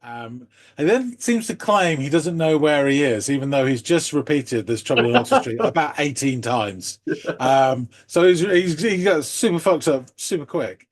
And then seems to claim he doesn't know where he is, even though he's just repeated "There's Trouble in Oxford Street" about 18 times. So he got super fucked up super quick.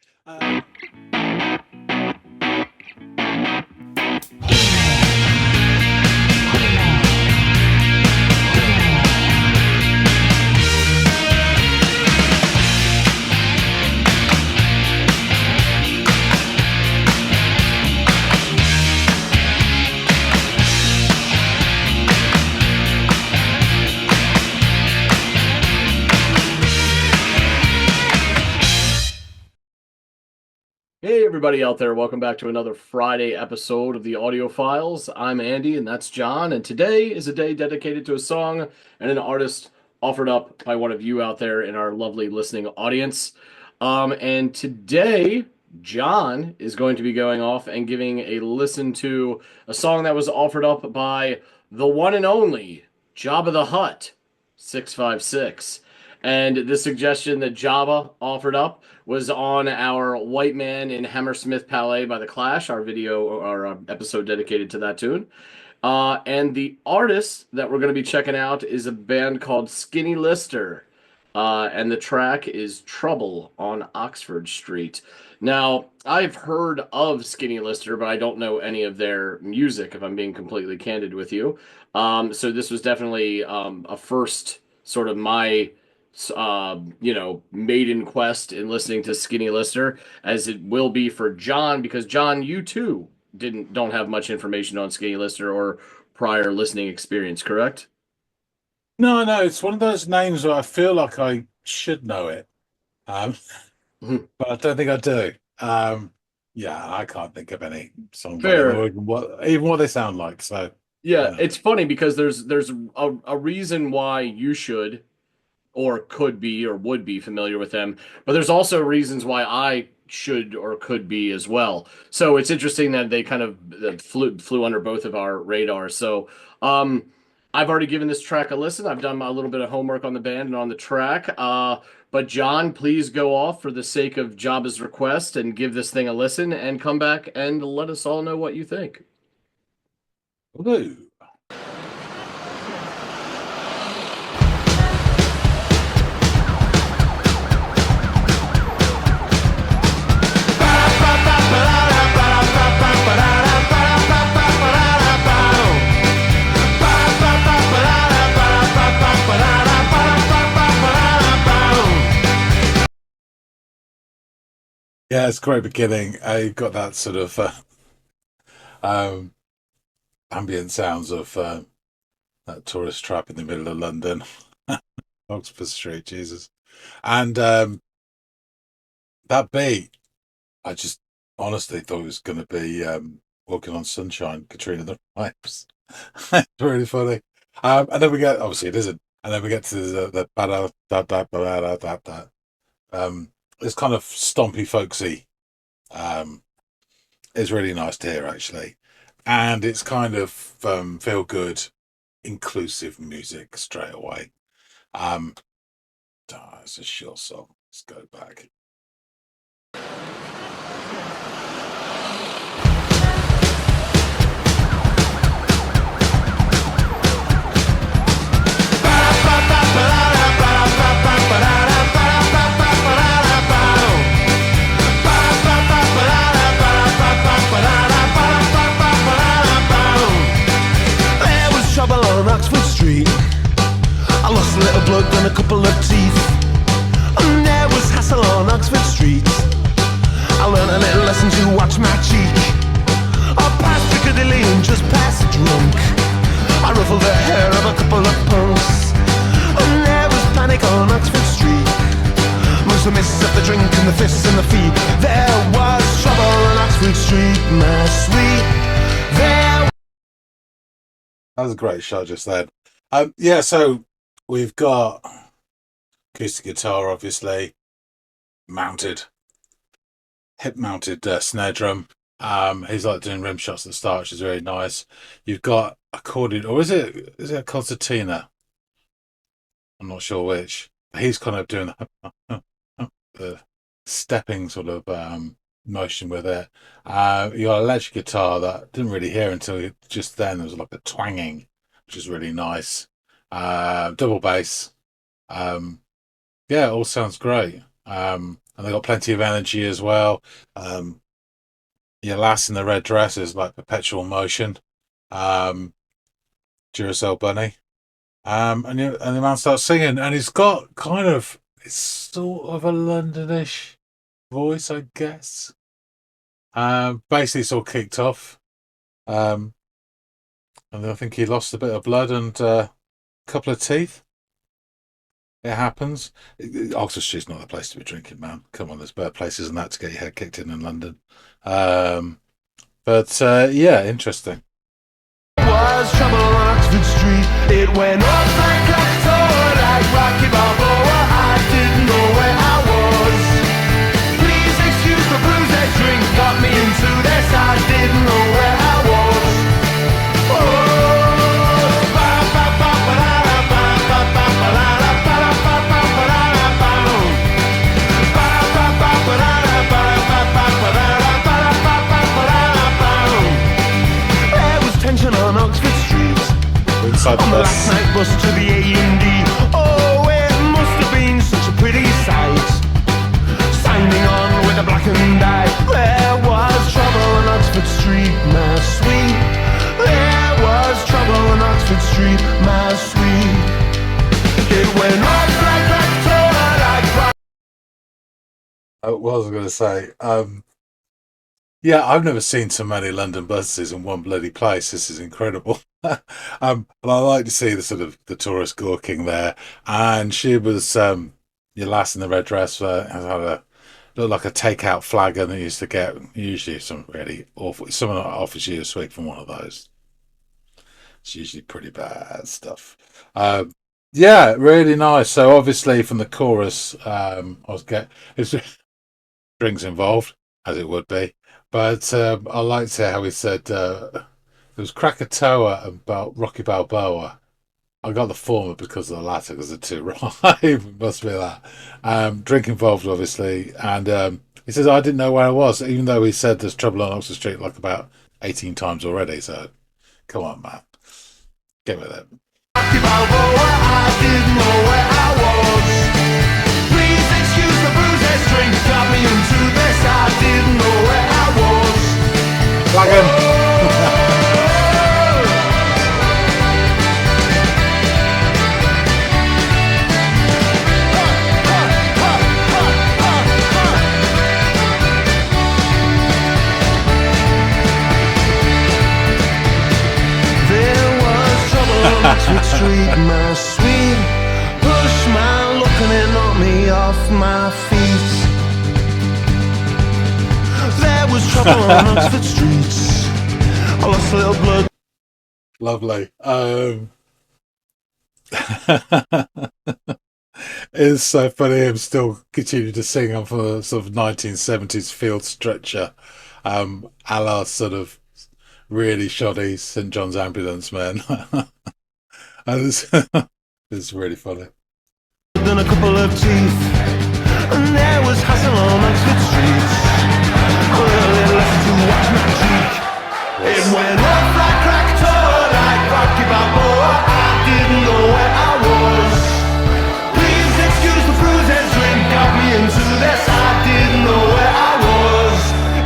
Hey, everybody out there, welcome back to another Friday episode of the Audiophiles. I'm Andy, and that's John, and today is a day dedicated to a song and an artist offered up by one of you out there in our lovely listening audience. And today, John is going to be going off and giving a listen to a song that was offered up by the one and only Jabba the Hutt 656. And the suggestion that Jabba offered up was on our White Man in Hammersmith Palais by The Clash, our video or our episode dedicated to that tune. And the artist that we're going to be checking out is a band called Skinny Lister. And the track is Trouble on Oxford Street. Now, I've heard of Skinny Lister, but I don't know any of their music, if I'm being completely candid with you. So this was definitely a first sort of my maiden quest in listening to Skinny Lister, as it will be for John, because John, you too don't have much information on Skinny Lister or prior listening experience, correct? No, no, it's one of those names where I feel like I should know it, um, Mhm. but I don't think I do. Yeah, I can't think of any songs by them or Fair. even what they sound like. So, Yeah, you know. it's funny because there's a reason why you should or could be or would be familiar with them, but there's also reasons why I should or could be as well. So it's interesting that they kind of flew under both of our radars. So um, I've already given this track a listen. I've done a little bit of homework on the band and on the track. But John, please go off for the sake of Jabba's request and give this thing a listen and come back and let us all know what you think. Woo. Yeah, it's a great beginning. You've got that sort of um, ambient sounds of that tourist trap in the middle of London, Oxford Street, Jesus. And that beat, I just honestly thought it was going to be Walking on Sunshine, Katrina the Pipes. It's really funny. And then we get, obviously it isn't, and then we get to the ba da da da da da da. It's kind of stompy, folksy. Um, it's really nice to hear actually, and it's kind of feel good, inclusive music straight away. Um, it's a short song. Let's go back. There was trouble on Oxford Street. I lost a little blood and a couple of teeth. And there was hassle on Oxford Street. I learned a little lesson to watch my cheek. I passed Piccadilly and just passed drunk. I ruffled the hair of a couple of punks. And there was panic on Oxford Street. Most of the misses of the drink and the fists and the feet. There was trouble on Oxford Street, my sweet. There. That was a great shot just then. Yeah, so we've got acoustic guitar, obviously, mounted, hip mounted snare drum. He's like doing rim shots at the start, which is really nice. You've got accordion, or is it a concertina? I'm not sure which. He's kind of doing the stepping sort of motion with it. You got an electric guitar that I didn't really hear until just then. There was like a twanging, which is really nice. Double bass. Um, yeah, it all sounds great. And they got plenty of energy as well. Um, your lass in the red dress is like perpetual motion. Um, Duracell Bunny. And the man starts singing, and he's got kind of it's sort of a Londonish voice, I guess. Basically, it's all kicked off. Um, and I think he lost a bit of blood and a couple of teeth. It happens. Oxford Street's not the place to be drinking, man. Come on, there's better places than that to get your head kicked in London. But yeah, interesting. Was trouble on Oxford Street. It went off like a sword, like Rocky Balboa. I didn't know where I was. Please excuse the booze that drink got me into this. I didn't know where I was. There was tension on Oxford Street. Inside the On the bus. last night bus to the A&D. Oh, it must have been such a pretty sight. Signing on with a blackened eye. There was trouble on Oxford Street, my sweet. There was trouble on Oxford Street, my sweet. It went off like that, What was I going to say? Yeah, I've never seen so many London buses in one bloody place. This is incredible. And I like to see the sort of the tourist gawking there. And she was your lass in the red dress. Has had a looked like a takeout flagon that you used to get. Usually, some really awful. Someone offers you a sweet from one of those. It's usually pretty bad stuff. Yeah, really nice. So obviously, from the chorus, I was get it's drinks involved, as it would be. But I liked it how he said it was Krakatoa about Rocky Balboa. I got the former because of the latter, because the two rhyme. It must be that. Drink involved, obviously. And he says, I didn't know where I was, even though he said there's trouble on Oxford Street like about 18 times already. So come on, man. Get with it. Rocky Balboa, I didn't know where I was. Please excuse the booze that drink got me into this. I didn't know where I was. Flagon. There was trouble on Oxford Street, my sweet. Push my looking in on me off my feet. There was trouble on Oxford streets. I lost a little blood. Lovely. It's so funny him still continue to sing on for a sort of 1970s field stretcher, a la sort of really shoddy St John's Ambulance man. And it's really funny. Than a couple of teeth. And there was hassle on Oxford streets. A little left to watch my cheek. It went off like Krakatoa, like Rocky Balboa. I didn't know where I was. Please excuse the bruise and drink got me into this. I didn't know where I was.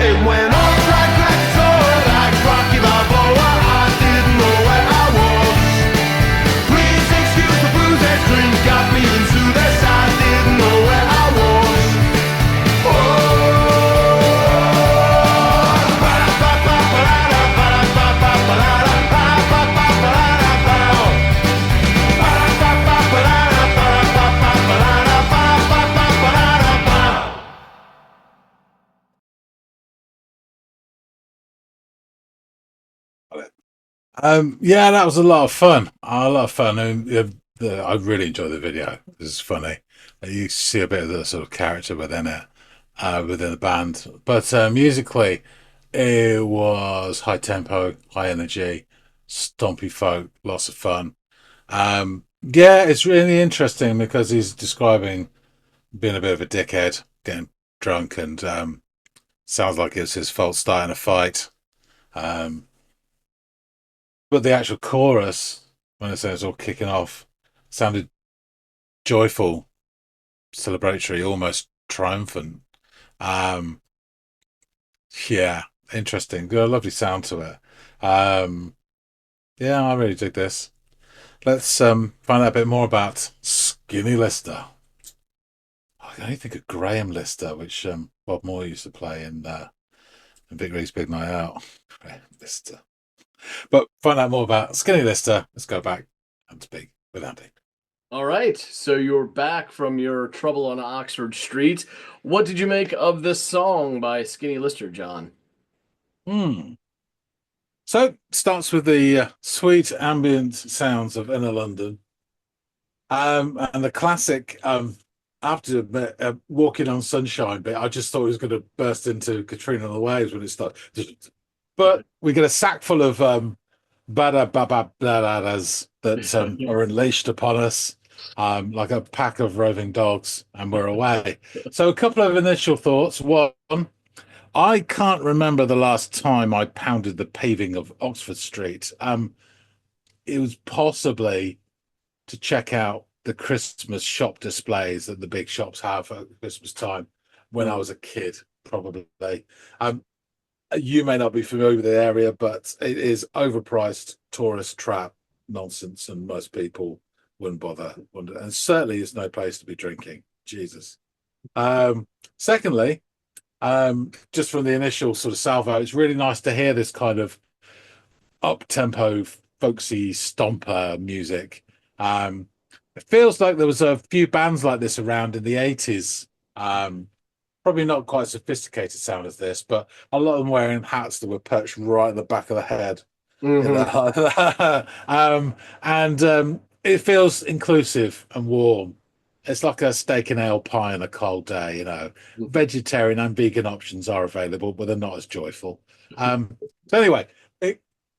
It went off like Krakatoa, like Rocky Balboa. I didn't know where I was. Please excuse the bruise and drink got me into this. I didn't know where I was. Yeah, that was a lot of fun. A lot of fun. And I really enjoyed the video. It's funny. You see a bit of the sort of character within it, within the band. But musically, it was high tempo, high energy, stompy folk, lots of fun. Yeah, it's really interesting because he's describing being a bit of a dickhead, getting drunk, and Sounds like it's his fault starting a fight. Um, but the actual chorus, when it's all kicking off, sounded joyful, celebratory, almost triumphant. Um, yeah, interesting. Got a lovely sound to it. Yeah, I really dig this. Let's find out a bit more about Skinny Lister. I can only think of Graham Lister, which Bob Moore used to play in Big League's Big Night Out. Graham Lister. But find out more about Skinny Lister. Let's go back and speak with Andy. All right, so you're back from your trouble on Oxford Street. What did you make of this song by Skinny Lister, John? So it starts with the sweet ambient sounds of Inner London, and the classic. I have to admit, walking on sunshine bit. I just thought it was going to burst into Katrina and the Waves when it started. But we get a sack full of bada baba bladadas that are unleashed upon us, like a pack of roving dogs, and we're away. So a couple of initial thoughts. One, I can't remember the last time I pounded the paving of Oxford Street. It was possibly to check out the Christmas shop displays that the big shops have at Christmas time when I was a kid, probably. Um, you may not be familiar with the area, but it is overpriced tourist trap nonsense, and most people wouldn't bother. And certainly, it's no place to be drinking. Jesus. Secondly, just from the initial sort of salvo, it's really nice to hear this kind of up-tempo, folksy stomper music. It feels like there was a few bands like this around in the 80s. Probably not quite sophisticated sound as this, but a lot of them wearing hats that were perched right at the back of the head. And it feels inclusive and warm. It's like a steak and ale pie on a cold day, Vegetarian and vegan options are available, but they're not as joyful. So anyway,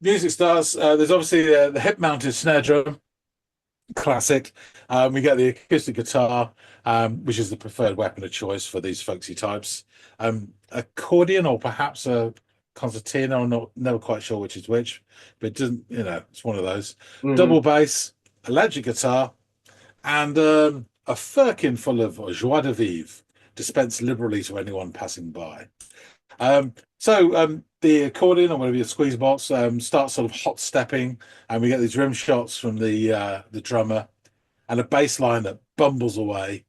music starts. There's obviously the hip-mounted snare drum, classic. We get the acoustic guitar, which is the preferred weapon of choice for these folksy types. Accordion or perhaps a concertina. I'm never quite sure which is which, but it doesn't. It's one of those. Double bass, electric guitar, and a firkin full of joie de vivre, dispensed liberally to anyone passing by. So the accordion, or whatever your squeeze box, starts sort of hot stepping, and we get these rim shots from the drummer, and a bass line that bumbles away,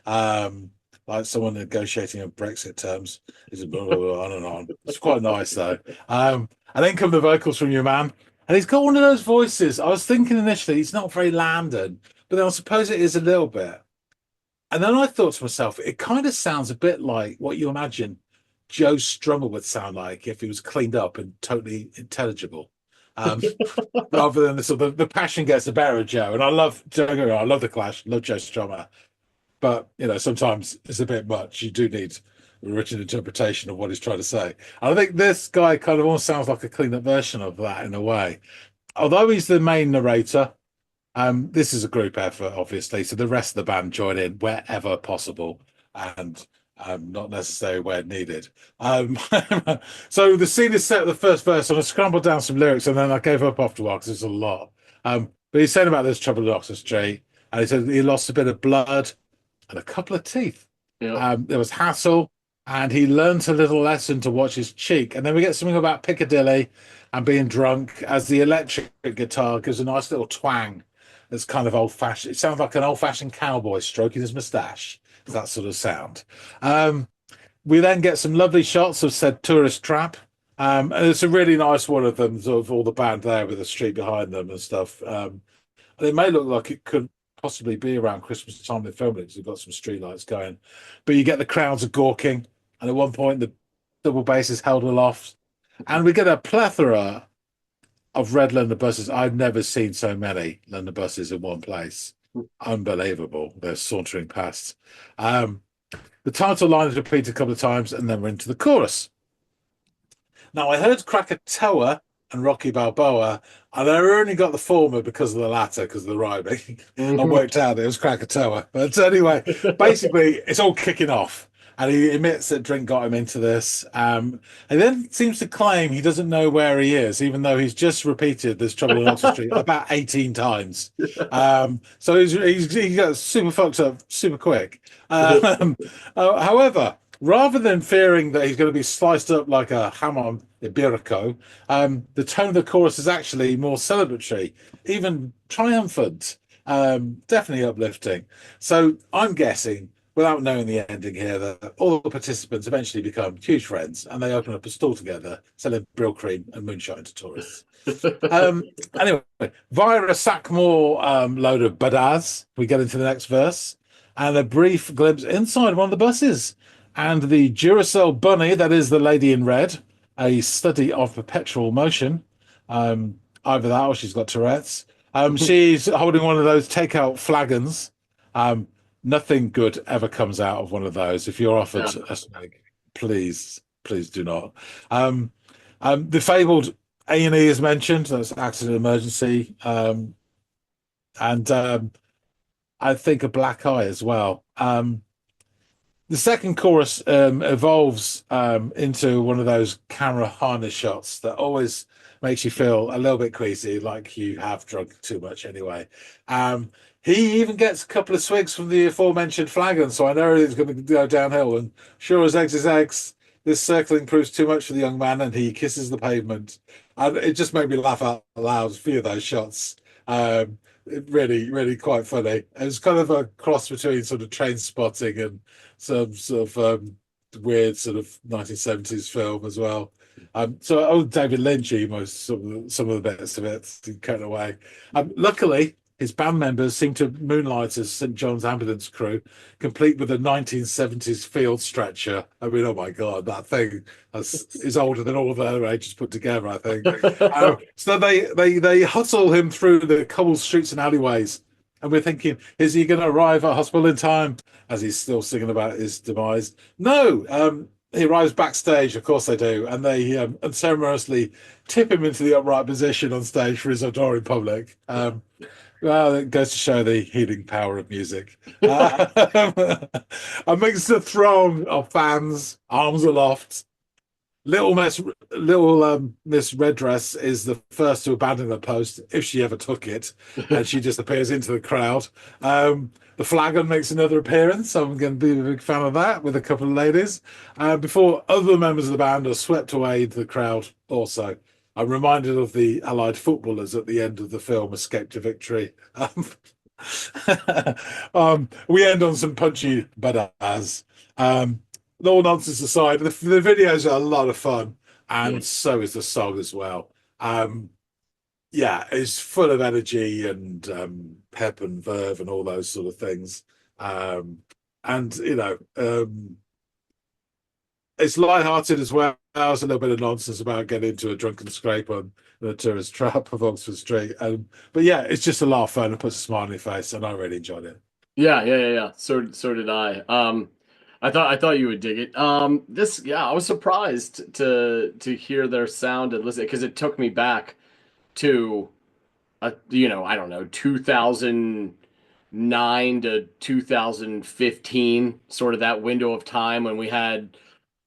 like someone negotiating on Brexit terms. Is on and on. It's quite nice though. And then come the vocals from your man, and he's got one of those voices. I was thinking initially he's not very Landon, but then I suppose it is a little bit. And then I thought to myself, it kind of sounds a bit like what you imagine Joe Strummer would sound like if he was cleaned up and totally intelligible. Rather than the passion gets the better of Joe. And I love the Clash, love Joe Strummer. But sometimes it's a bit much. You do need a written interpretation of what he's trying to say. And I think this guy kind of almost sounds like a cleaned up version of that in a way. Although he's the main narrator, this is a group effort, obviously, so the rest of the band join in wherever possible and not necessarily where needed. So the scene is set at the first verse, and I scrambled down some lyrics, and then I gave up after a while because it's a lot. But he's saying about this trouble at Oxford Street, and he said he lost a bit of blood and a couple of teeth. Yep. There was hassle, and he learnt a little lesson to watch his cheek. And then we get something about Piccadilly and being drunk as the electric guitar gives a nice little twang. It's kind of old-fashioned. It sounds like an old-fashioned cowboy stroking his moustache. That sort of sound. We then get some lovely shots of said tourist trap. And it's a really nice one of them, sort of all the band there with the street behind them and stuff. And it may look like it could possibly be around Christmas time they filmed it because they've got some street lights going. But you get the crowds are gawking. And at one point, the double bass is held aloft. And we get a plethora of red London buses. I've never seen so many London buses in one place. Unbelievable. They're sauntering past. The title line is repeated a couple of times, and then we're into the chorus. Now, I heard Krakatoa and Rocky Balboa, and I only got the former because of the latter, because of the rhyming. I worked out it was Krakatoa. But anyway, basically, it's all kicking off. and he admits that drink got him into this. And then seems to claim he doesn't know where he is, even though he's just repeated "There's Trouble in Oxford Street" about 18 times. So he got super fucked up super quick. Um, However, rather than fearing that he's going to be sliced up like a ham iberico, the tone of the chorus is actually more celebratory, even triumphant, definitely uplifting. So I'm guessing, without knowing the ending here, that all the participants eventually become huge friends and they open up a stall together selling Brill cream and moonshine to tourists. Um, anyway, via a Sackmore load of badaz, we get into the next verse and a brief glimpse inside one of the buses. And the Duracell bunny, that is the lady in red, a study of perpetual motion. Either that or she's got Tourette's. She's holding one of those takeout flagons. Um, Nothing good ever comes out of one of those. If you're offered Yeah. a snake, please do not. Um, the fabled A&E is mentioned. That's accident emergency. And I think a black eye as well. The second chorus evolves into one of those camera harness shots that always makes you feel a little bit queasy, like you have drunk too much anyway. He even gets a couple of swigs from the aforementioned flagon, so I know it's going to go downhill. And sure as eggs is eggs, this circling proves too much for the young man, and he kisses the pavement. And it just made me laugh out loud, a few of those shots. Really, really quite funny. It was kind of a cross between sort of Train Spotting and some sort of weird sort of 1970s film as well. So David Lynch, most some of the bits of it cut away. Luckily, his band members seem to moonlight as St. John's ambulance crew, complete with a 1970s field stretcher. I mean, oh my God, that thing is older than all of their ages put together, I think. So they hustle him through the cobbled streets and alleyways. And we're thinking, is he going to arrive at hospital in time as he's still singing about his demise? No, he arrives backstage, of course they do, and they unceremoniously tip him into the upright position on stage for his adoring public. Well, it goes to show the healing power of music. Amidst the throng of fans, arms aloft, Miss Redress is the first to abandon the post if she ever took it, and she disappears into the crowd. The flagon makes another appearance. I'm going to be a big fan of that with a couple of ladies. Before other members of the band are swept away into the crowd also. I'm reminded of the Allied footballers at the end of the film Escape to Victory. We end on some punchy badass. All nonsense aside, the videos are a lot of fun, and so is the song as well. Yeah, it's full of energy and pep and verve and all those sort of things. And it's light-hearted as well. There's a little bit of nonsense about getting into a drunken scrape on the tourist trap of Oxford Street. But yeah, it's just a lot of fun. It puts a smile on your face, and I really enjoyed it. Yeah. So did I. I thought you would dig it. I was surprised to hear their sound and listen because it took me back to I don't know, 2009 to 2015, sort of that window of time when we had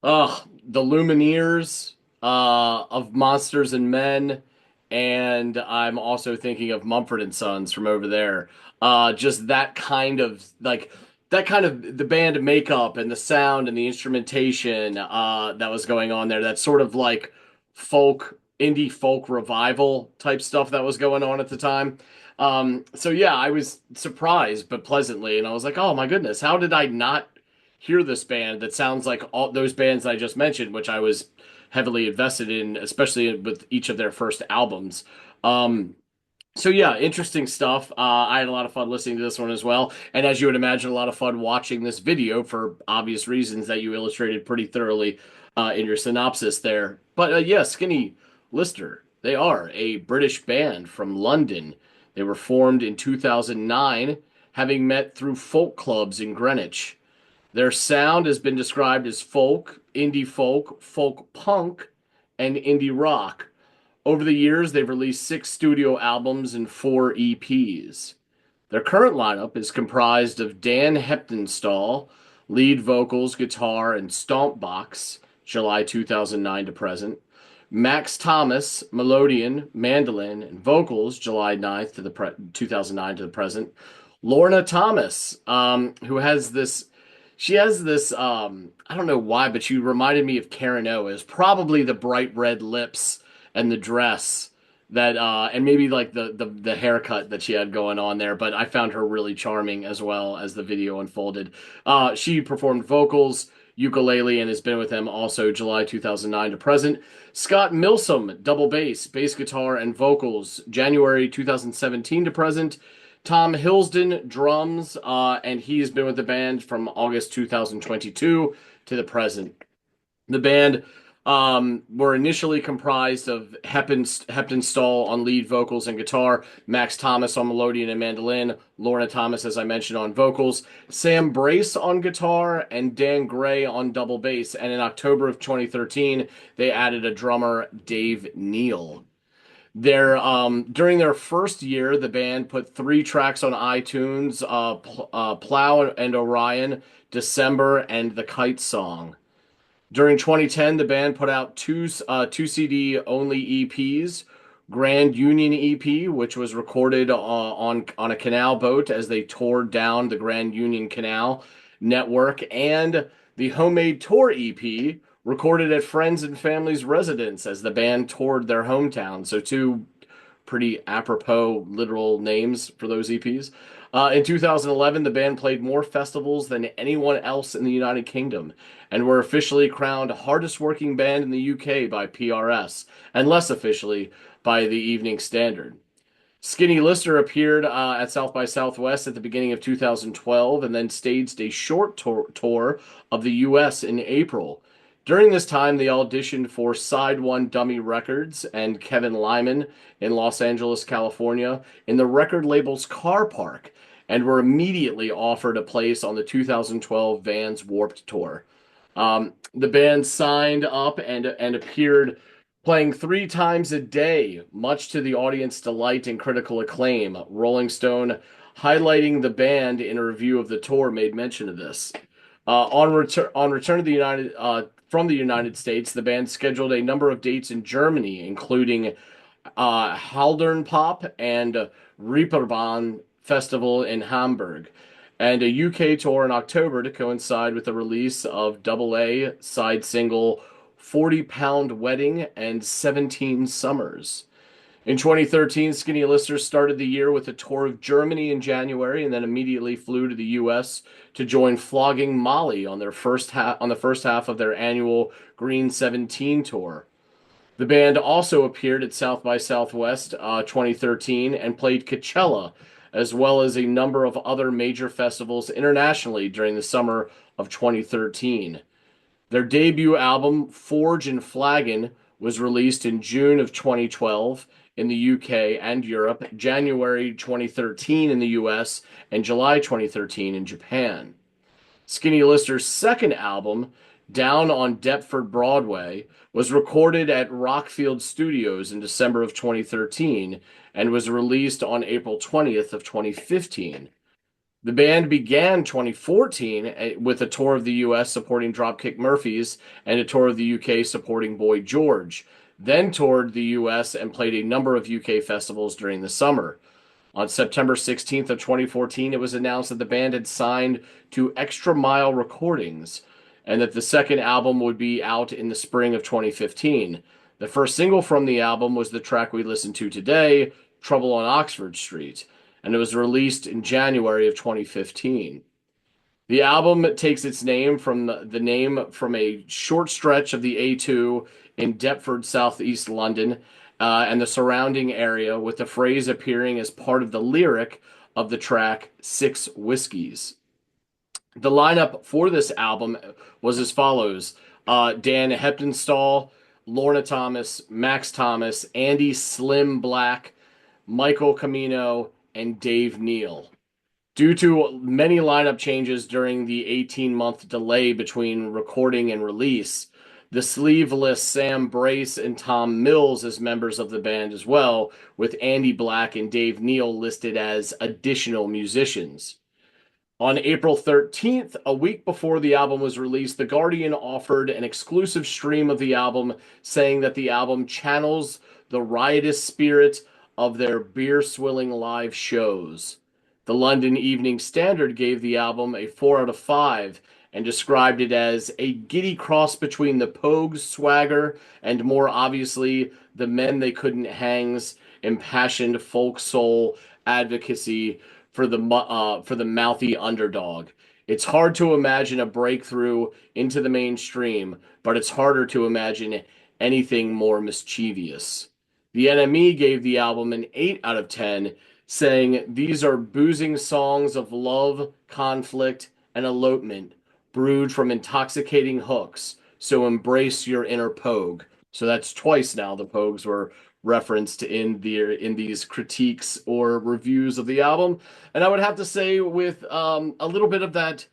the Lumineers of Monsters and Men, and I'm also thinking of Mumford and Sons from over there. Just that kind of the band makeup and the sound and the instrumentation that was going on there. That sort of like indie folk revival type stuff that was going on at the time. So yeah, I was surprised but pleasantly, and I was like, oh my goodness, how did I not hear this band that sounds like all those bands I just mentioned, which I was heavily invested in, especially with each of their first albums. So yeah, interesting stuff. I had a lot of fun listening to this one as well, and as you would imagine, a lot of fun watching this video for obvious reasons that you illustrated pretty thoroughly in your synopsis there. But yeah, Skinny Lister, they are a British band from London. They were formed in 2009, having met through folk clubs in Greenwich. Their sound has been described as folk, folk punk, and indie rock. Over the years, they've released 6 studio albums and 4 EPs. Their current lineup is comprised of Dan Heptonstall Lead vocals, guitar, and stomp box, July 2009 to present. Max Thomas, melodeon, mandolin, and vocals, July 9th to 2009 to the present. Lorna Thomas, who has this, she has this, I don't know why, but she reminded me of Karen O. Is probably the bright red lips and the dress that, and maybe like the haircut that she had going on there. But I found her really charming as well as the video unfolded. She performed vocals, ukulele, and has been with them also July 2009 to present. Scott Milsom, double bass, bass guitar, and vocals, January 2017 to present. Tom Hillsden, drums, and he has been with the band from August 2022 to the present. The band were initially comprised of Hepton on lead vocals and guitar, Max Thomas on melodeon and mandolin, Lorna Thomas, as I mentioned, on vocals, Sam Brace on guitar, and Dan Gray on double bass. And in October of 2013, they added a drummer, Dave Neal. During their first year, the band put 3 tracks on iTunes: Plow and Orion, December, and the Kite Song. During 2010, the band put out two CD only EPs: Grand Union EP, which was recorded on a canal boat as they toured down the Grand Union Canal network, and the Homemade Tour EP, recorded at friends and family's residence as the band toured their hometown. So two pretty apropos literal names for those EPs. In 2011, the band played more festivals than anyone else in the United Kingdom and were officially crowned hardest working band in the UK by PRS, and less officially by the Evening Standard. Skinny Lister appeared at South by Southwest at the beginning of 2012 and then staged a short tour of the US in April. During this time, they auditioned for Side One Dummy Records and Kevin Lyman in Los Angeles, California, in the record label's car park, and were immediately offered a place on the 2012 Vans Warped Tour. The band signed up and appeared playing 3 times a day, much to the audience delight and critical acclaim. Rolling Stone, highlighting the band in a review of the tour, made mention of this. On return to the from the United States, the band scheduled a number of dates in Germany, including Haldern Pop and Reeperbahn Festival in Hamburg, and a UK tour in October to coincide with the release of AA side single 40 Pound Wedding and 17 Summers. In 2013, Skinny Lister started the year with a tour of Germany in January and then immediately flew to the US to join Flogging Molly on the first half of their annual Green 17 tour. The band also appeared at South by Southwest 2013 and played Coachella, as well as a number of other major festivals internationally during the summer of 2013. Their debut album, Forge and Flagon, was released in June of 2012 in the UK and Europe, January 2013 in the US, and July 2013 in Japan. Skinny Lister's second album, Down on Deptford Broadway, was recorded at Rockfield Studios in December of 2013 and was released on April 20th of 2015. The band began 2014 with a tour of the US supporting Dropkick Murphys and a tour of the UK supporting Boy George, then toured the US and played a number of UK festivals during the summer. On September 16th of 2014, it was announced that the band had signed to Extra Mile Recordings and that the second album would be out in the spring of 2015. The first single from the album was the track we listened to today, Trouble on Oxford Street, and it was released in January of 2015. The album takes its name from the name from a short stretch of the A2 in Deptford, southeast London, and the surrounding area, with the phrase appearing as part of the lyric of the track 6 Whiskies. The lineup for this album was as follows: Dan Heptonstall, Lorna Thomas, Max Thomas, Andy Slim Black, Michael Camino, and Dave Neal. Due to many lineup changes during the 18-month delay between recording and release, the sleeveless Sam Brace and Tom Mills as members of the band as well, with Andy Black and Dave Neal listed as additional musicians. On April 13th, a week before the album was released, The Guardian offered an exclusive stream of the album, saying that the album channels the riotous spirit of their beer swilling live shows. The London Evening Standard gave the album a 4 out of 5 and described it as a giddy cross between the Pogues' swagger and, more obviously, the Men They Couldn't Hang's impassioned folk soul advocacy for the mouthy underdog. It's hard to imagine a breakthrough into the mainstream, but it's harder to imagine anything more mischievous. The NME gave the album an 8 out of 10, saying these are boozing songs of love, conflict, and elopement, brewed from intoxicating hooks. So embrace your inner Pogue. So that's twice now the Pogues were referenced in these critiques or reviews of the album. And I would have to say, with a little bit of that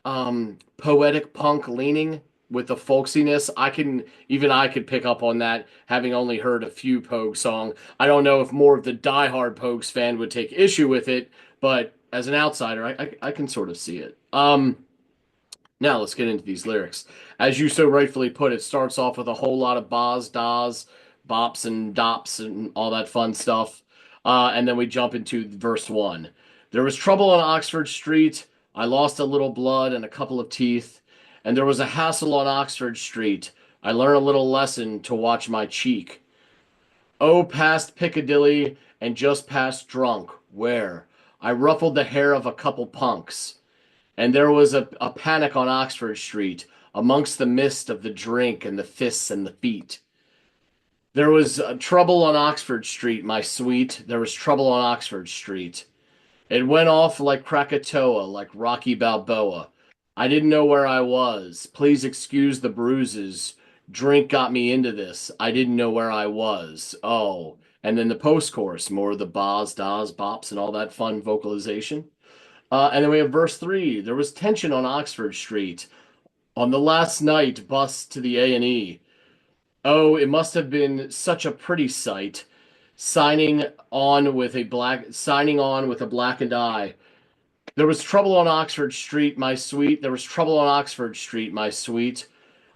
poetic punk leaning with the folksiness, I could pick up on that, having only heard a few Pogue song. I don't know if more of the diehard Pogues fan would take issue with it, but as an outsider, I can sort of see it. Now let's get into these lyrics. As you so rightfully put, it starts off with a whole lot of bas, das, bops, and dops, and all that fun stuff. And then we jump into verse 1. There was trouble on Oxford Street. I lost a little blood and a couple of teeth. And there was a hassle on Oxford Street. I learned a little lesson to watch my cheek. Oh, past Piccadilly and just past drunk. Where? I ruffled the hair of a couple punks. And there was a panic on Oxford Street, amongst the mist of the drink and the fists and the feet. There was trouble on Oxford Street, my sweet. There was trouble on Oxford Street. It went off like Krakatoa, like Rocky Balboa. I didn't know where I was. Please excuse the bruises. Drink got me into this. I didn't know where I was. Oh. And then the post-chorus, more of the bas, das, bops, and all that fun vocalization. And then we have verse 3. There was tension on Oxford Street. On the last night, bus to the A&E. Oh, it must have been such a pretty sight. Signing on with a blackened eye. There was trouble on Oxford Street, my sweet. There was trouble on Oxford Street, my sweet.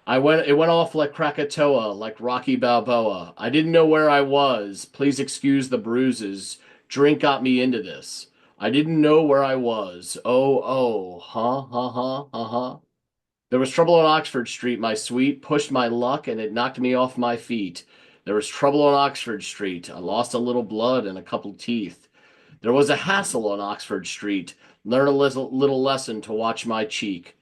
It went off like Krakatoa, like Rocky Balboa. I didn't know where I was. Please excuse the bruises. Drink got me into this. I didn't know where I was. Oh, huh. There was trouble on Oxford Street, my sweet. Pushed my luck and it knocked me off my feet. There was trouble on Oxford Street. I lost a little blood and a couple teeth. There was a hassle on Oxford Street. Learn a little lesson to watch my cheek.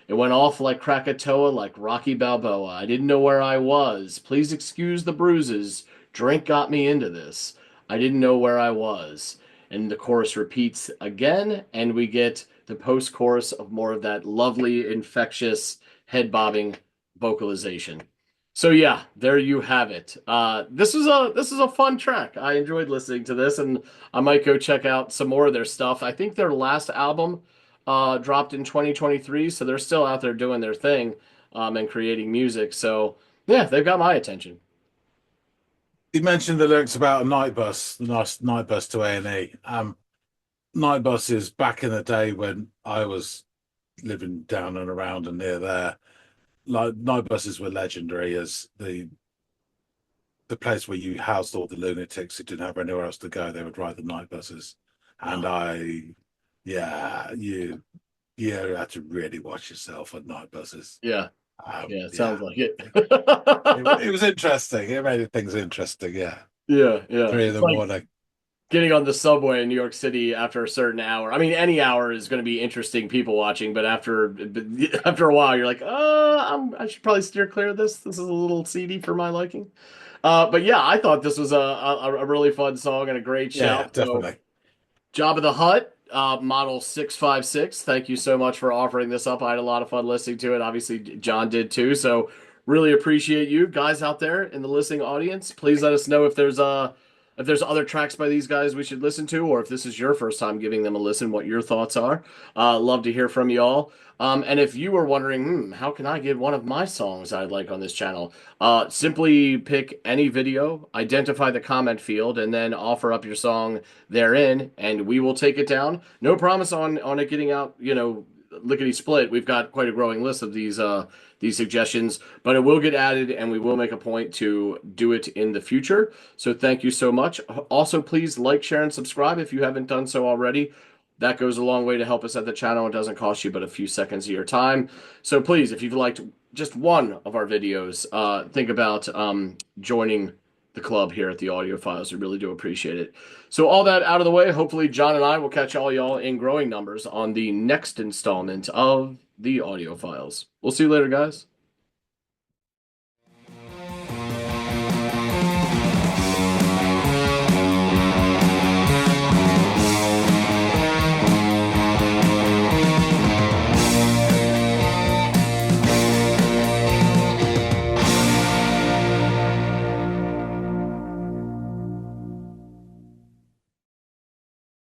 It went off like Krakatoa, like Rocky Balboa. I didn't know where I was. Please excuse the bruises. Drink got me into this. I didn't know where I was. And the chorus repeats again, and we get the post-chorus of more of that lovely, infectious, head-bobbing vocalization. So yeah, there you have it. This is a fun track. I enjoyed listening to this, and I might go check out some more of their stuff. I think their last album dropped in 2023, so they're still out there doing their thing and creating music. So yeah, they've got my attention. You mentioned the lyrics about a night bus, the nice night bus to A&E. Night buses back in the day when I was living down and around and near there, like night buses were legendary as the place where you housed all the lunatics who didn't have anywhere else to go. They would ride the night buses, and you had to really watch yourself on night buses. Yeah, it sounds like it. It was interesting. It made things interesting. Yeah. Yeah. 3 in the morning. Getting on the subway in New York City after a certain hour. I mean, any hour is going to be interesting people watching, but after a while, you're like, I should probably steer clear of this. This is a little seedy for my liking. But yeah, I thought this was a really fun song and a great shout. Yeah, definitely. So, Job the Hut, model 656. Thank you so much for offering this up. I had a lot of fun listening to it. Obviously, John did too. So really appreciate you guys out there in the listening audience. Please let us know if there's if there's other tracks by these guys we should listen to, or if this is your first time giving them a listen, what your thoughts are. Love to hear from you all. And if you were wondering, how can I get one of my songs I'd like on this channel? Simply pick any video, identify the comment field, and then offer up your song therein, and we will take it down. No promise on it getting out, lickety split. We've got quite a growing list of these suggestions, but it will get added, and we will make a point to do it in the future. So thank you so much. Also, please like, share, and subscribe if you haven't done so already. That goes a long way to help us at the channel. It doesn't cost you but a few seconds of your time. So please, if you've liked just one of our videos, think about joining the club here at the Audiophiles. We really do appreciate it. So all that out of the way, hopefully John and I will catch all y'all in growing numbers on the next installment of the Audiophiles. We'll see you later, guys.